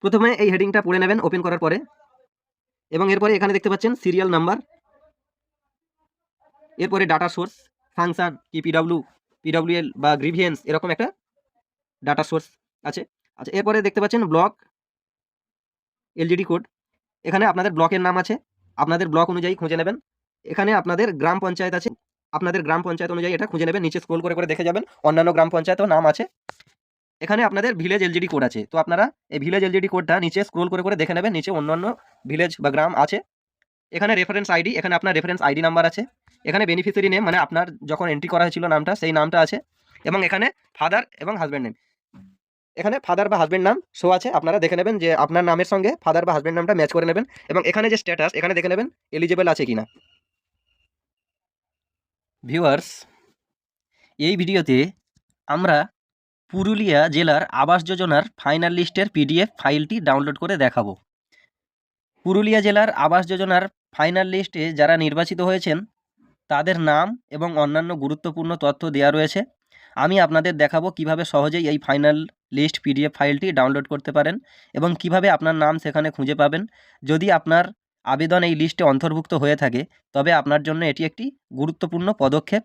প্রথমে এই হেডিংটা পড়ে নেবেন ওপেন করার পরে, এবং এরপরে এখানে দেখতে পাচ্ছেন সিরিয়াল নাম্বার, এরপরে ডাটা সোর্স, ফাংশন কি পিডব্লিউএল বা গ্রিভিয়েন্স এরকম একটা ডাটা সোর্স আছে। আচ্ছা, এরপরে দেখতে পাচ্ছেন ব্লক এলজিডি কোড, এখানে আপনাদের ব্লকের নাম আছে, আপনাদের ব্লক অনুযায়ী খুঁজে নেবেন। এখানে আপনাদের গ্রাম পঞ্চায়েত আছে, আপনাদের গ্রাম পঞ্চায়েত অনুযায়ী এটা খুঁজে নেবেন, নিচে স্ক্রল করে দেখে যাবেন অন্যান্য গ্রাম পঞ্চায়েতও নাম আছে। এখানে আপনাদের ভিলেজ এলজিডি কোড আছে, তো আপনারা এই ভিলেজ এলজিডি কোডটা নিচে স্ক্রল করে দেখে নেবেন, নিচে অন্যান্য ভিলেজ বা গ্রাম আছে। এখানে রেফারেন্স আইডি, এখানে আপনার রেফারেন্স আইডি নাম্বার আছে। এখানে বেনিফিশিয়ারি নেম, মানে আপনার যখন এন্ট্রি করা হয়েছিল নামটা, সেই নামটা আছে। এবং এখানে ফাদার এবং হাজব্যান্ড নেম, এখানে ফাদার বা হাজব্যান্ড নাম শো আছে, আপনারা দেখে নেবেন যে আপনার নামের সঙ্গে ফাদার বা হাজব্যান্ড নামটা ম্যাচ করে নেবেন। এবং এখানে যে স্ট্যাটাস, এখানে দেখে নেবেন এলিজিবল আছে কিনা। ভিউয়ার্স, এই ভিডিওতে আমরা পুরুলিয়া জেলার আবাস যোজনার ফাইনাল লিস্টের পিডিএফ ফাইলটি ডাউনলোড করে দেখাবো। পুরুলিয়া জেলার আবাস যোজনার ফাইনাল লিস্টে যারা নির্বাচিত হয়েছেন তাদের নাম এবং অন্যান্য গুরুত্বপূর্ণ তথ্য দেওয়া রয়েছে। আমি আপনাদের দেখাবো কিভাবে সহজেই এই ফাইনাল লিস্ট পিডিএফ ফাইলটি ডাউনলোড করতে পারেন এবং কিভাবে আপনার নাম সেখানে খুঁজে পাবেন। যদি আপনার আবেদন এই লিস্টে অন্তর্ভুক্ত হয়ে থাকে তবে আপনার জন্য এটি একটি গুরুত্বপূর্ণ পদক্ষেপ।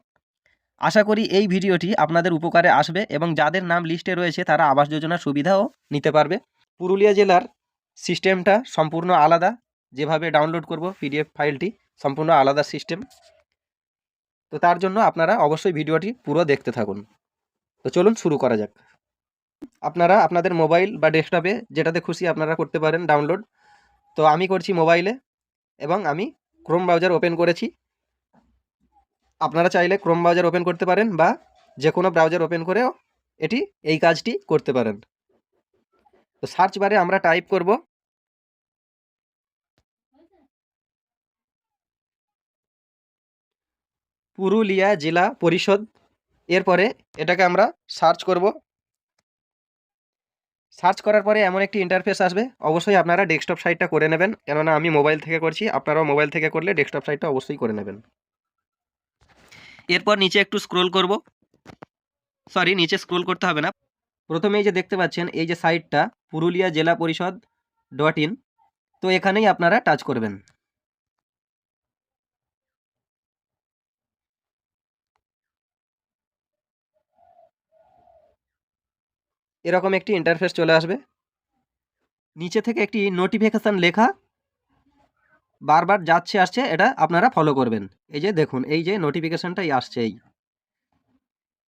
আশা করি এই ভিডিওটি আপনাদের উপকারে আসবে এবং যাদের নাম লিস্টে রয়েছে তারা আবাস যোজনার সুবিধাও নিতে পারবে। পুরুলিয়া জেলার সিস্টেমটা সম্পূর্ণ আলাদা, যেভাবে ডাউনলোড করব পিডিএফ ফাইলটি সম্পূর্ণ আলাদা সিস্টেম। তো তার জন্য আপনারা অবশ্যই ভিডিওটি পুরো দেখতে থাকুন। তো চলুন শুরু করা যাক। আপনারা আপনাদের মোবাইল বা ডেস্কটপে যেটাতে খুশি আপনারা করতে পারেন ডাউনলোড। তো আমি করছি মোবাইলে এবং আমি ক্রোম ব্রাউজার ওপেন করেছি। আপনারা চাইলে ক্রোম ব্রাউজার ওপেন করতে পারেন বা যে কোনো ব্রাউজার ওপেন করেও এই কাজটি করতে পারেন। তো সার্চ বারে আমরা টাইপ করব পুরুলিয়া জেলা পরিষদ, এরপরে এটাকে আমরা সার্চ করব। সার্চ করার পরে এমন একটি ইন্টারফেস আসবে, অবশ্যই আপনারা ডেস্কটপ সাইটটা করে নেবেন, কেননা আমি মোবাইল থেকে করছি, আপনারাও মোবাইল থেকে করলে ডেস্কটপ সাইটটা অবশ্যই করে নেবেন। এরপর নিচে একটু স্ক্রোল করব, সরি নিচে স্ক্রোল করতে হবে না, প্রথমেই যে দেখতে পাচ্ছেন এই যে সাইটটা পুরুলিয়া জেলা পরিষদ .in, তো এখানেই আপনারা টাচ করবেন। এরকম একটি ইন্টারফেস চলে আসবে, নিচে থেকে একটি নোটিফিকেশান লেখা বারবার যাচ্ছে আসছে, এটা আপনারা ফলো করবেন। এই যে দেখুন এই যে নোটিফিকেশানটাই আসছে, এই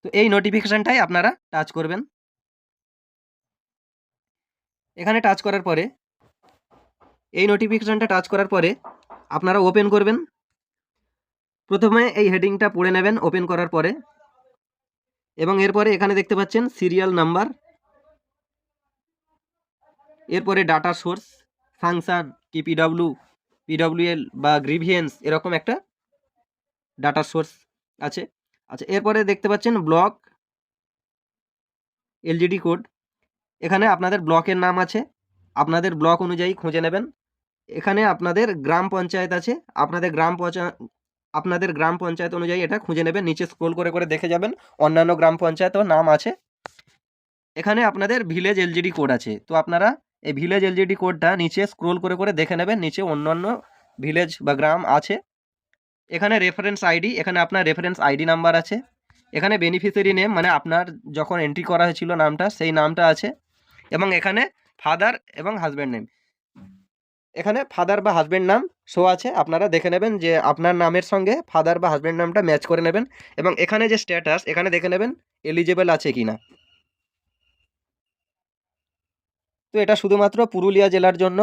তো এই নোটিফিকেশানটাই আপনারা টাচ করবেন। এখানে টাচ করার পরে এই নোটিফিকেশানটা টাচ করার পরে আপনারা ওপেন করবেন। প্রথমে এই হেডিংটা পড়ে নেবেন ওপেন করার পরে, এবং এরপরে এখানে দেখতে পাচ্ছেন সিরিয়াল নাম্বার, এরপরে ডাটা সোর্স, ফাংশন কি পিডব্লিউএল বা গ্রিভিয়েন্স এরকম একটা ডাটা সোর্স আছে। আচ্ছা, এরপরে দেখতে পাচ্ছেন ব্লক এলজিডি কোড, এখানে আপনাদের ব্লকের নাম আছে, আপনাদের ব্লক অনুযায়ী খুঁজে নেবেন। এখানে আপনাদের গ্রাম পঞ্চায়েত আছে, আপনাদের গ্রাম পঞ্চায়েত অনুযায়ী এটা খুঁজে নেবেন, নিচে স্ক্রল করে দেখে যাবেন অন্যান্য গ্রাম পঞ্চায়েতও নাম আছে। এখানে আপনাদের ভিলেজ এলজিডি কোড আছে, তো আপনারা এই ভিলেজ এলজিডি কোডটা নিচে স্ক্রল করে দেখে নেবেন, নিচে অন্যান্য ভিলেজ বা গ্রাম আছে। এখানে রেফারেন্স আইডি, এখানে আপনার রেফারেন্স আইডি নাম্বার আছে। এখানে বেনিফিশিয়ারি নেম, মানে আপনার যখন এন্ট্রি করা হয়েছিল নামটা, সেই নামটা আছে। এবং এখানে ফাদার এবং হাজব্যান্ড নেম, এখানে ফাদার বা হাজব্যান্ড নাম শো আছে, আপনারা দেখে নেবেন যে আপনার নামের সঙ্গে ফাদার বা হাজব্যান্ড নামটা ম্যাচ করে নেবেন। এবং এখানে যে স্ট্যাটাস, এখানে দেখে নেবেন এলিজিবল আছে কিনা। তো এটা শুধুমাত্র পুরুলিয়া জেলার জন্য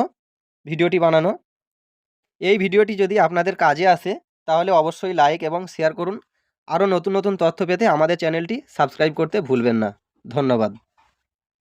ভিডিওটি বানানো। এই ভিডিওটি যদি আপনাদের কাজে আসে তাহলে অবশ্যই লাইক এবং শেয়ার করুন। আরও নতুন নতুন তথ্য পেতে আমাদের চ্যানেলটি সাবস্ক্রাইব করতে ভুলবেন না। ধন্যবাদ।